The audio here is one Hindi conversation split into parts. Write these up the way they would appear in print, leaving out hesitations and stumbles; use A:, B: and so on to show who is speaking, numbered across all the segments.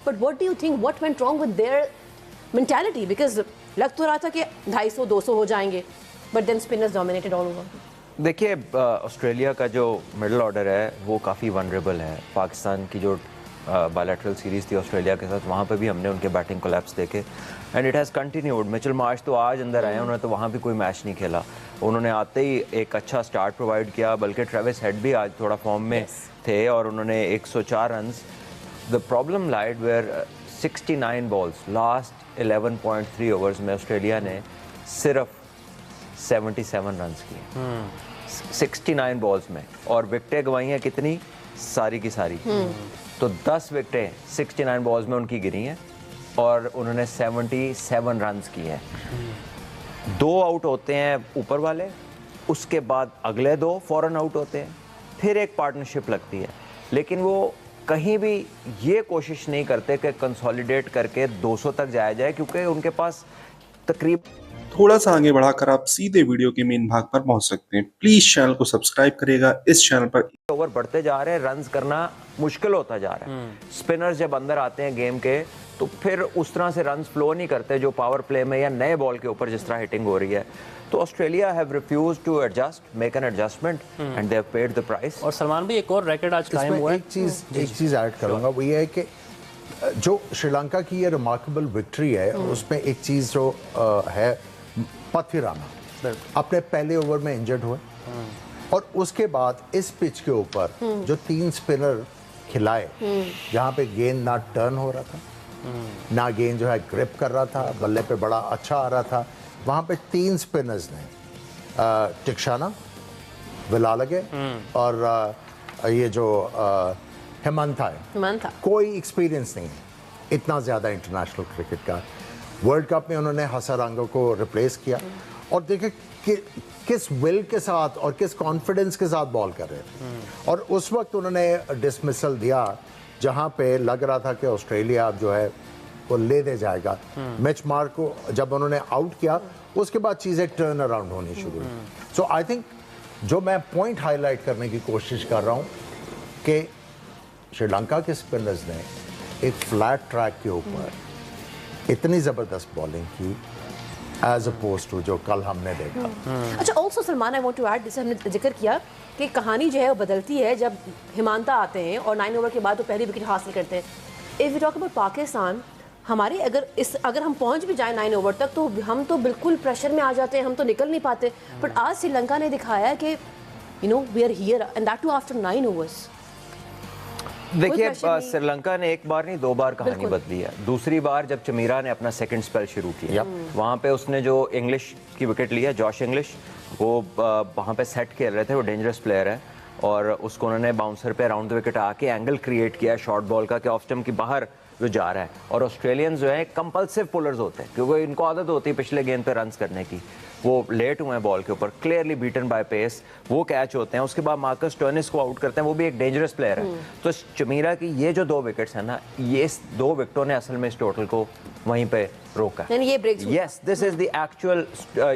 A: But what do you think what went wrong with their mentality? Because लग तो रहा था कि 250-200 हो जाएंगे, but then spinners dominated all over.
B: देखिए, ऑस्ट्रेलिया का जो मिडिल ऑर्डर है वो काफ़ी वनरेबल है। पाकिस्तान की जो बायलैटरल सीरीज़ थी ऑस्ट्रेलिया के साथ, वहाँ पे भी हमने उनके बैटिंग कोलैप्स देखे and it has continued. Mitchell Marsh तो आज अंदर आए, उन्होंने तो वहाँ भी कोई मैच नहीं खेला। उन्होंने आते ही एक अच्छा स्टार्ट प्रोवाइड किया, बल्कि ट्रेविस हेड भी आज थोड़ा फॉर्म में थे और उन्होंने 104 run. The problem lied where 69 balls, last 11.3 overs में ऑस्ट्रेलिया ने सिर्फ 77 रन किए 69 बॉल्स में, और विकेटें गंवाई हैं कितनी, सारी की सारी। तो 10 विकेटें 69 बॉल्स में उनकी गिरी हैं और उन्होंने 77 रन किए हैं। 2 आउट होते हैं ऊपर वाले, उसके बाद अगले 2 फौरन आउट होते हैं, फिर एक पार्टनरशिप लगती है, लेकिन वो कहीं भी ये कोशिश नहीं करते कि कंसोलिडेट करके 200 तक जाया जाए, क्योंकि उनके पास तकरीब
C: थोड़ा सा आगे बढ़ाकर आप सीधे वीडियो के मेन भाग पर पहुंच सकते हैं। प्लीज चैनल को सब्सक्राइब करिएगा। इस चैनल पर
B: ओवर बढ़ते जा रहे हैं, रन्स करना मुश्किल होता जा रहा है। स्पिनर्स जब अंदर आते हैं गेम के, तो फिर उस तरह से रन्स फ्लो नहीं करते जो पावर प्ले में या नए बॉल के ऊपर जिस तरह हिटिंग हो रही है। तो Australia have refused to adjust, make an adjustment and they have paid the price.
D: और सलमान भाई, एक और रैकेट आज कायम हुआ है।
E: एक चीज ऐड करूंगा, वो ये है कि जो श्रीलंका की ये रिमार्केबल विक्ट्री है, उसमें एक चीज जो है, पथिराना अपने पहले ओवर में इंजर्ड हुए और उसके बाद इस पिच के ऊपर जो 3 स्पिनर खिलाए, जहां पे गेंद ना टर्न हो रहा था, ना गेंद जो है ग्रिप कर रहा था, बल्ले पे बड़ा अच्छा आ रहा था, वहां पे 3 स्पिनर्स ने टिक्शाना, विलालगे और ये जो हेमंथा है, कोई एक्सपीरियंस नहीं है इतना ज़्यादा इंटरनेशनल क्रिकेट का। वर्ल्ड कप में उन्होंने हसरंगा को रिप्लेस किया और देखिए कि किस विल के साथ और किस कॉन्फिडेंस के साथ बॉल कर रहे थे। और उस वक्त उन्होंने डिसमिसल दिया जहां पे लग रहा था कि ऑस्ट्रेलिया जो है वो ले दे जाएगा। मिच मार्श को जब उन्होंने आउट किया, उसके बाद चीज़ें टर्न अराउंड होनी शुरू हुई। सो आई थिंक जो मैं पॉइंट हाईलाइट करने की कोशिश कर रहा हूँ कि श्रीलंका के स्पिनर्स ने एक फ्लैट ट्रैक के ऊपर इतनी ज़बरदस्त बॉलिंग की एज अपोज टू जो कल हमने देखा।
A: अच्छा, also Salman, I want to add, जैसे हमने जिक्र किया कि कहानी जो है वो बदलती है जब हिमांता आते हैं और 9 ओवर के बाद वो पहली विकेट हासिल करते हैं। If we talk about Pakistan, हमारे अगर हम पहुंच भी जाए 9 ओवर तक, तो हम तो बिल्कुल प्रेशर में आ जाते हैं, हम तो निकल नहीं पाते। बट आज श्रीलंका ने दिखाया कि you know we are here and that too after 9 overs.
B: देखिए, श्रीलंका ने एक बार नहीं 2 बार कहानी बदली है। दूसरी बार जब चमीरा ने अपना सेकंड स्पेल शुरू किया, वहाँ पे उसने जो इंग्लिश की विकेट लिया, जॉश इंग्लिश, वो वहाँ पे सेट खेल रहे थे, वो डेंजरस प्लेयर है, और उसको उन्होंने बाउंसर पे अराउंड द विकेट आके एंगल क्रिएट किया शॉर्ट बॉल का कि ऑफ स्टंप की बाहर जो जा रहा है। और ऑस्ट्रेलियंस जो है कंपल्सिव पुलर्स होते हैं, क्योंकि इनको आदत होती है पिछले गेंद पे रन्स करने की। वो लेट हुए हैं बॉल के ऊपर, क्लियरली बीटन बाय पेस, वो कैच होते हैं। उसके बाद मार्कस स्टर्निस को आउट करते हैं, वो भी एक डेंजरस प्लेयर है। तो चमीरा की ये जो 2 विकेट्स हैं ना, ये 2 विकेटों ने असल में इस टोटल को वहीं पे रोका। Yes, this is the actual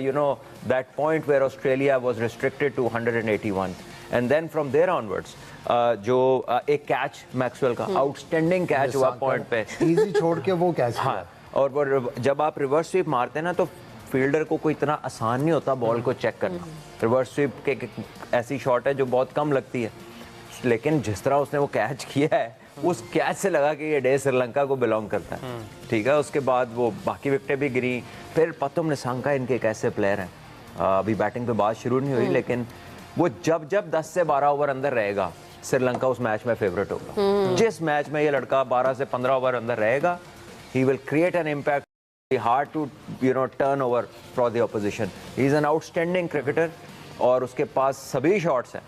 B: you know that point where Australia was restricted to 181 and then from there onwards जो एक कैच मैक्सवेल का आउटस्टैंडिंग कैच हुआ पॉइंट पे,
E: इजी छोड़ के वो कैच।
B: हाँ, और वो जब आप रिवर्स स्वीप मारते हैं ना, तो फील्डर को कोई इतना आसान नहीं होता बॉल को चेक करना। रिवर्स स्वीप के ऐसी शॉट है जो बहुत कम लगती है, लेकिन जिस तरह उसने वो कैच किया है, उस कैच से लगा कि ये डे श्रीलंका को बिलोंग करता है। ठीक है, उसके बाद वो बाकी विकेटें भी गिरी। फिर पतुम निसांका इनके एक ऐसे प्लेयर हैं, अभी बैटिंग पे बात शुरू नहीं हुई, लेकिन वो जब 10 से 12 ओवर अंदर रहेगा, श्रीलंका उस मैच में फेवरेट होगा। जिस मैच में ये लड़का 12 से 15 ओवर अंदर रहेगा, he will create an impact, hard to turn over for the opposition. He is an outstanding cricketer और उसके पास सभी शॉट्स हैं,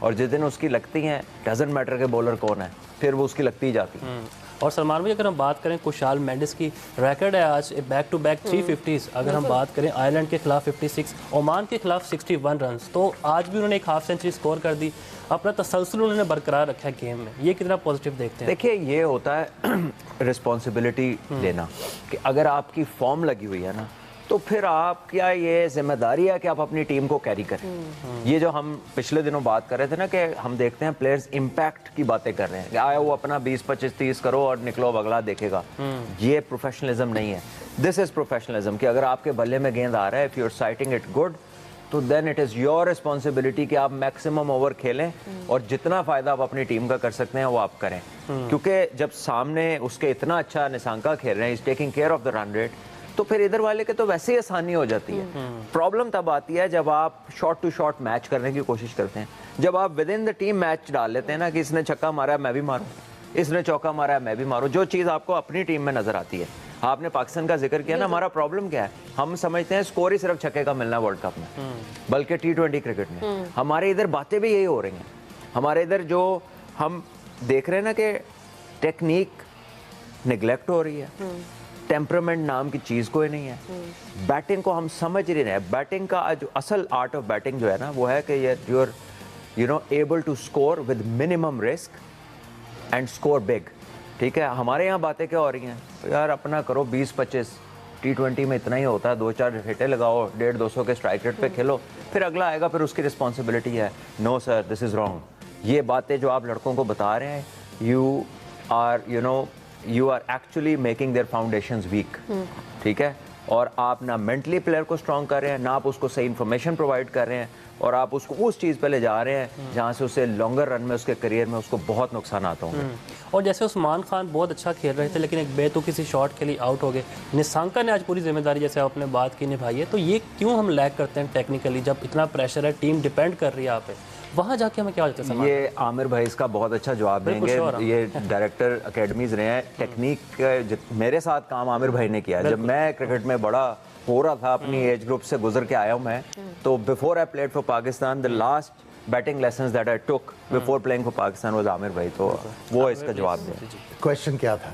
B: और जिस दिन उसकी लगती हैं, डजंट मैटर के बॉलर कौन है, फिर वो उसकी लगती ही जाती है।
D: और सलमान भाई, अगर हम बात करें, कुशाल मेंडिस की रैकेट है आज बैक टू बैक 350s। अगर हम बात करें आयरलैंड के खिलाफ 56, ओमान के खिलाफ 61 रन, तो आज भी उन्होंने एक हाफ सेंचुरी स्कोर कर दी। अपना तसलसल उन्होंने बरकरार रखा है गेम में, ये कितना पॉजिटिव देखते हैं?
B: देखिए, ये होता है रिस्पॉन्सिबिलिटी लेना, कि अगर आपकी फॉर्म लगी हुई है ना, तो तो फिर आप क्या ये जिम्मेदारी है कि आप अपनी टीम को कैरी करें। ये जो हम पिछले दिनों बात कर रहे थे ना कि हम देखते हैं प्लेयर्स इम्पैक्ट की बातें कर रहे हैं, आया वो अपना 20-25-30 करो और निकलो अब अगला देखेगा। ये प्रोफेशनलिज्म नहीं है, दिस इज प्रोफेशनलिज्म कि अगर आपके बल्ले में गेंद आ रहा है, if you are sighting it good, तो then it is your responsibility कि आप मैक्सिमम ओवर खेलें और जितना फ़ायदा आप अपनी टीम का कर सकते हैं वो आप करें। क्योंकि जब सामने उसके इतना अच्छा निशांका खेल रहे हैं, is taking care of the run rate, तो फिर इधर वाले के तो वैसे ही आसानी हो जाती है। प्रॉब्लम तब आती है जब आप शॉट टू शॉट मैच करने की कोशिश करते हैं, जब आप with in the team match डाल लेते हैं ना कि इसने छक्का मारा है मैं भी मारूं, इसने चौका मारा है मैं भी मारूं, जो चीज़ आपको अपनी टीम में नजर आती है। आपने पाकिस्तान का जिक्र किया ना, हमारा प्रॉब्लम क्या है, हम समझते हैं स्कोर ही सिर्फ छक्के का मिलना वर्ल्ड कप में, बल्कि T20 क्रिकेट में हमारे इधर बातें भी यही हो रही हैं। हमारे इधर जो हम देख रहे हैं ना कि टेक्निक निगलेक्ट हो रही है, टेम्परामेंट नाम की चीज़ कोई नहीं है, बैटिंग को हम समझ ही नहीं रहे। बैटिंग का जो असल आर्ट ऑफ बैटिंग जो है ना वो है कि you are able to score with minimum risk and score big. ठीक है, हमारे यहाँ बातें क्या हो रही हैं, यार अपना करो 20-25, T20 में इतना ही होता है, 2-4 हिटें लगाओ, 150-200 के स्ट्राइक रेट पे खेलो, फिर अगला आएगा, फिर उसकी रिस्पॉन्सिबिलिटी है। No sir, this is wrong. ये बातें जो आप लड़कों को बता रहे हैं, you are actually making their foundations weak. ठीक है, और आप ना मेंटली प्लेयर को स्ट्रॉन्ग कर रहे हैं, ना आप उसको सही इन्फॉर्मेशन प्रोवाइड कर रहे हैं, और आप उसको उस चीज़ पे ले जा रहे हैं जहाँ से उसे लॉन्गर रन में उसके करियर में उसको बहुत नुकसान आता होंगे।
D: और जैसे उस्मान खान बहुत अच्छा खेल रहे थे लेकिन एक बेतुकी सी शॉट के लिए आउट हो गए, निशांका ने आज पूरी जिम्मेदारी जैसे आपने बात की निभाई है, तो ये क्यों हम लैग करते हैं टेक्निकली जब इतना प्रेशर है, टीम डिपेंड कर रही है आप पे, वहाँ जाके हमें क्या हो जाता है?
B: ये आमिर भाई इसका बहुत अच्छा जवाब देंगे। ये डायरेक्टर अकेडमीज रहे हैं, टेक्निक मेरे साथ काम आमिर भाई ने किया है। जब मैं क्रिकेट में बड़ा हो रहा था, अपनी एज ग्रुप से गुजर के आया हूँ मैं, तो before I played for Pakistan the last batting lessons that I took before playing for Pakistan was Aamir भाई, तो वो इसका जवाब दें।
E: क्वेश्चन क्या था?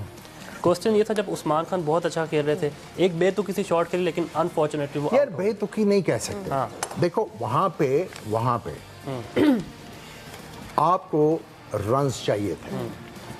D: क्वेश्चन ये था जब उस्मान खान बहुत अच्छा खेल रहे थे, एक बेतुकी सी शॉट खेली लेकिन अनफॉर्चुनेटली वो
E: यार बेतुकी नहीं कह सकते।
D: हाँ।
E: देखो वहां पे आपको रन्स चाहिए थे,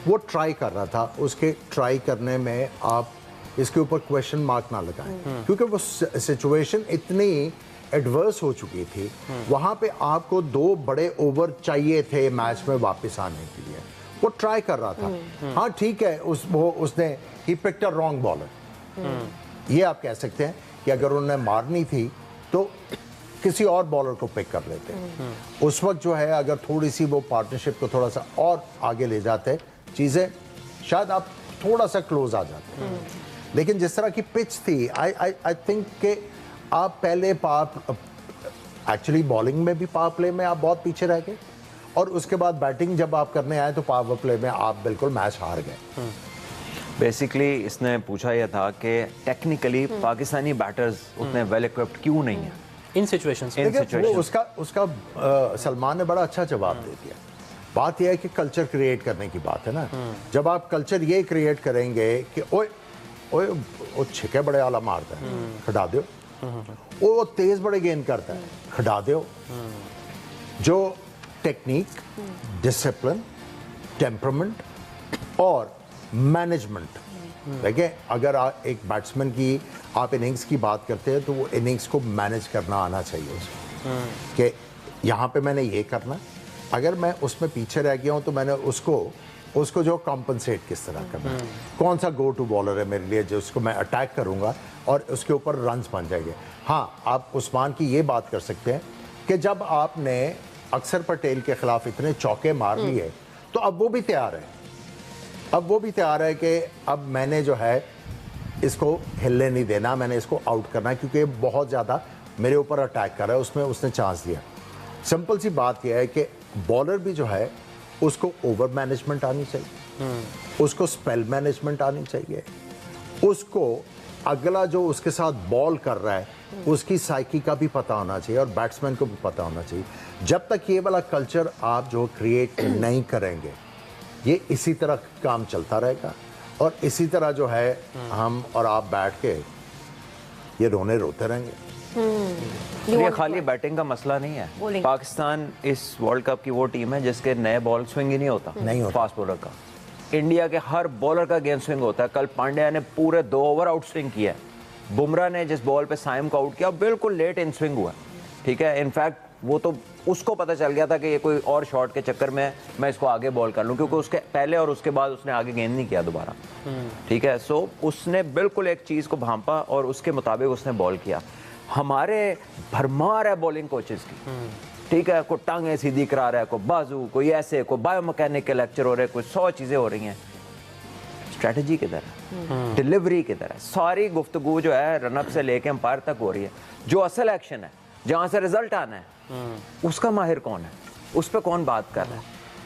E: वो ट्राई कर रहा था, उसके ट्राई करने में आप इसके ऊपर क्वेश्चन मार्क ना लगाएं, क्योंकि वो सिचुएशन इतनी एडवर्स हो चुकी थी। वहां पे आपको 2 बड़े ओवर चाहिए थे मैच में वापस आने के लिए, वो ट्राई कर रहा था। हाँ ठीक है, उसने he picked a wrong bowler, ये आप कह सकते हैं कि अगर उन्होंने मारनी थी तो किसी और बॉलर को पिक कर लेते। उस वक्त जो है अगर थोड़ी सी वो पार्टनरशिप को थोड़ा सा और आगे ले जाते, चीज़ें शायद आप थोड़ा सा क्लोज आ जाते। लेकिन जिस तरह की पिच थी, आई थिंक कि आप पहले एक्चुअली बॉलिंग में भी पावर प्ले में आप बहुत पीछे रह गए, और उसके बाद बैटिंग जब आप करने आए तो पावर प्ले में आप बिल्कुल मैच हार गए।
B: बेसिकली इसने पूछा यह था कि टेक्निकली पाकिस्तानी बैटर्स उतने वेल इक्विप्ड क्यों नहीं है
D: इन सिचुएशंस।
E: उसका सलमान ने बड़ा अच्छा जवाब दे दिया। बात यह है कि कल्चर क्रिएट करने की बात है ना। जब आप कल्चर ये क्रिएट करेंगे कि ओए ओए वो छिके बड़े आला मारता है, खड़ा दो, वो तेज बड़े गेंद करता है, खड़ा दो। जो टेक्निक, डिसिप्लिन, टेम्परामेंट और मैनेजमेंट, देखिए अगर एक बैट्समैन की आप इनिंग्स की बात करते हैं तो वो इनिंग्स को मैनेज करना आना चाहिए उसको, कि यहाँ पे मैंने ये करना, अगर मैं उसमें पीछे रह गया हूँ तो मैंने उसको जो कॉम्पनसेट किस तरह करना, कौन सा गो टू बॉलर है मेरे लिए जिसको मैं अटैक करूँगा और उसके ऊपर रन्स बन जाएंगे। हाँ, आप उस्मान की ये बात कर सकते हैं कि जब आपने अक्षर पटेल के खिलाफ इतने चौके मार लिए तो अब वो भी तैयार है, कि अब मैंने जो है इसको हिलने नहीं देना, मैंने इसको आउट करना है, क्योंकि बहुत ज़्यादा मेरे ऊपर अटैक कर रहा है। उसमें उसने चांस दिया। सिंपल सी बात यह है कि बॉलर भी जो है उसको ओवर मैनेजमेंट आनी चाहिए, उसको स्पेल मैनेजमेंट आनी चाहिए, उसको अगला जो उसके साथ बॉल कर रहा है उसकी साइकी का भी पता होना चाहिए और बैट्समैन को भी पता होना चाहिए। जब तक ये वाला कल्चर आप जो क्रिएट नहीं करेंगे, ये इसी तरह काम चलता रहेगा और इसी तरह जो है हम और आप बैठ के ये रोते रहेंगे।
B: ये खाली बैटिंग का मसला नहीं है। पाकिस्तान इस वर्ल्ड कप की वो टीम है जिसके नए बॉल स्विंग ही नहीं होता फास्ट बॉलर का। इंडिया के हर बॉलर का गेंद स्विंग होता है। कल पांड्या ने पूरे 2 ओवर आउट स्विंग किया है, बुमराह ने जिस बॉल पे साइम को आउट किया बिल्कुल लेट इन स्विंग हुआ, ठीक है। इनफैक्ट वो तो उसको पता चल गया था कि ये कोई और शॉट के चक्कर में मैं इसको आगे बॉल कर लूँ, क्योंकि उसके पहले और उसके बाद उसने आगे गेंद नहीं किया दोबारा, ठीक है। सो उसने बिल्कुल एक चीज़ को भांपा और उसके मुताबिक उसने बॉल किया। हमारे भरमार है बॉलिंग कोचेस की, ठीक है, कोई टांगे सीधी करा रहा है, कोई बाजू, कोई ऐसे, कोई बायोमैकेनिक के लेक्चर हो रहे हैं, कोई 100 चीज़ें हो रही हैं। स्ट्रेटजी किधर है, डिलीवरी किधर है? सारी गुफ्तगू जो है रनअप से लेके अंपायर तक हो रही है। जो असल एक्शन है, जहाँ से रिजल्ट आना है, उसका माहिर कौन है? उस पर कौन बात कर रहा है?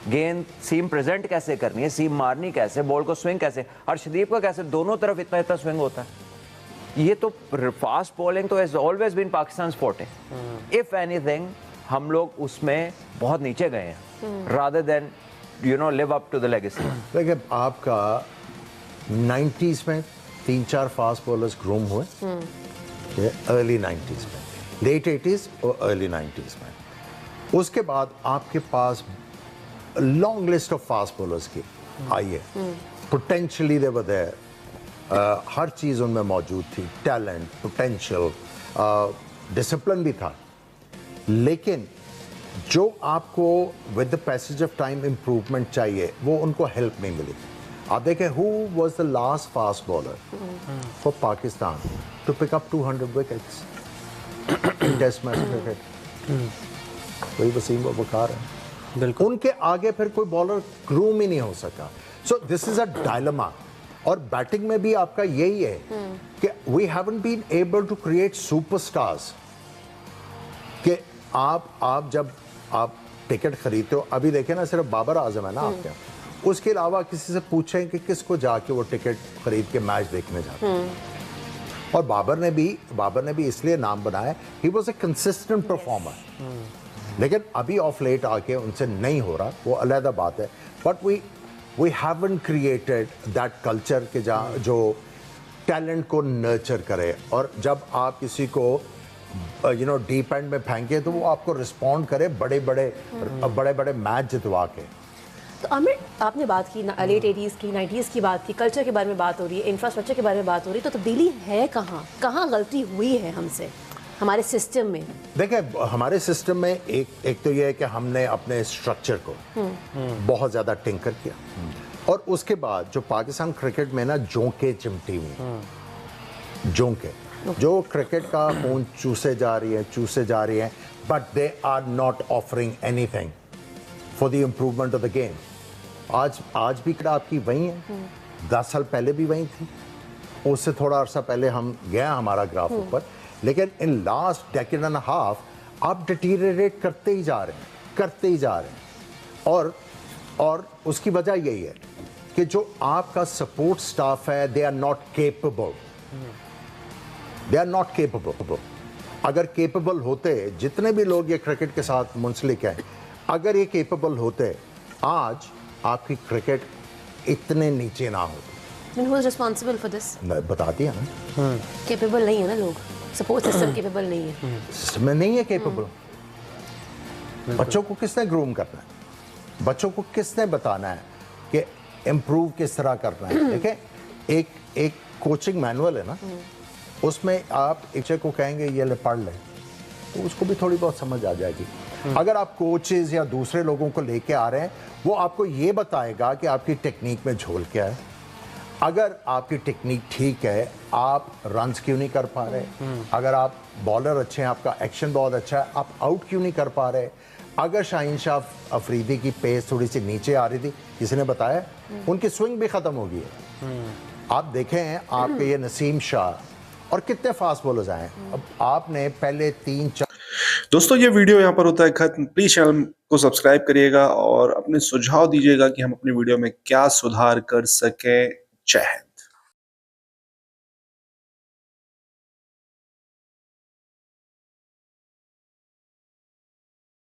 B: गेंद सीम प्रेजेंट कैसे करनी है, सीम मारनी कैसे, बॉल को स्विंग कैसे, अर्शदीप का कैसे दोनों तरफ इतना इतना स्विंग होता है। ये तो फास्ट बॉलिंग तो has always been Pakistan forte. If anything हम लोग उसमें बहुत नीचे गए हैं, rather than you know live up to the legacy.
E: देखिए आपका 90s में 3-4 फास्ट बॉलर्स ग्रूम हुए, अर्ली 90s में, लेट 80s और अर्ली 90s में। उसके बाद आपके पास long list of fast bowlers की आई है, पोटेंशियली दे वर देयर, हर चीज़ उनमें मौजूद थी, टैलेंट, पोटेंशियल, डिसिप्लिन भी था। लेकिन जो आपको with the passage of time improvement चाहिए वो उनको हेल्प नहीं मिली। आप देखें who was the last fast bowler for Pakistan to pick up 200 wickets in test match cricket? वही वसीम वकार है।
D: बिल्कुल,
E: उनके आगे फिर कोई बॉलर ग्रूम ही नहीं हो सका। So this is a dilemma. और बैटिंग में भी आपका यही है कि we haven't been able to create superstars. कि आप जब आप टिकट खरीदते हो, अभी देखें ना, सिर्फ बाबर आजम है ना आपके यहाँ, उसके अलावा किसी से पूछें कि किसको जाके वो टिकट खरीद के मैच देखने जाते हैं। और बाबर ने भी इसलिए नाम बनाया, he was a consistent performer. लेकिन अभी ऑफ लेट आके उनसे नहीं हो रहा, वो अलग बात है। But we haven't created that culture के जहाँ जो टैलेंट को नर्चर करे, और जब आप किसी को यू नो डीप एंड में फेंके तो वो आपको रिस्पॉन्ड करे बड़े बड़े मैच जितवा के।
A: तो आमिर, आपने बात की लेट 80s की, 90s की बात की, कल्चर के बारे में बात हो रही है, इंफ्रास्ट्रक्चर के बारे में बात हो रही है, तो तब्दीली है कहाँ गलती हुई है हमसे, हमारे सिस्टम में?
E: देखिए हमारे सिस्टम में एक तो ये है कि हमने अपने स्ट्रक्चर को बहुत ज़्यादा टिंकर किया, और उसके बाद जो पाकिस्तान क्रिकेट में ना जोंके चिमटी हुई, जोंके जो क्रिकेट का खून चूसे जा रही है, but they are not offering anything for the improvement of the game. आज भी आपकी वही है, 10 साल पहले भी वही थी, उससे थोड़ा अर्सा पहले हम गया हमारा ग्राफ ऊपर, लेकिन in last decade and half आप डिटीरियरेट करते ही जा रहे हैं। और उसकी वजह यही है कि जो आपका सपोर्ट स्टाफ है, दे आर नॉट केपेबल। अगर केपेबल होते, जितने भी लोग ये क्रिकेट के साथ मुंसलिक हैं, अगर ये केपेबल होते, आज आपकी क्रिकेट इतने नीचे ना होती।
A: Then who is responsible for this?
E: बता दिया ना,
A: केपेबल नहीं है ना लोग, सपोर्ट सिस्टम केपेबल नहीं है,
E: सिस्टम में नहीं है केपेबल। बच्चों को किसने ग्रूम करना है, बच्चों को किसने बताना है कि इम्प्रूव किस तरह करना है? देखें एक कोचिंग मैनुअल है ना, उसमें आप एक को कहेंगे ये ले पढ़ ले, तो उसको भी थोड़ी बहुत समझ आ जाएगी। अगर आप कोचेज या दूसरे लोगों को लेके आ रहे हैं, वो आपको ये बताएगा कि आपकी टेक्निक में झोल क्या है। अगर आपकी टेक्निक ठीक है, आप रन्स क्यों नहीं कर पा रहे? अगर आप बॉलर अच्छे हैं, आपका एक्शन बहुत अच्छा है, आप आउट क्यों नहीं कर पा रहे? अगर शाहीन शाह अफरीदी की पेस थोड़ी सी नीचे आ रही थी, किसी ने बताया, उनकी स्विंग भी ख़त्म हो गई है। आप देखें आपके ये नसीम शाह और कितने फास्ट बॉलर्स आए हैं। अब आपने पहले 3-4
C: दोस्तों ये वीडियो यहाँ पर होता है खत्म। प्लीज चैनल को सब्सक्राइब करिएगा और अपने सुझाव दीजिएगा कि हम अपनी वीडियो में क्या सुधार कर सकें। जय हिंद।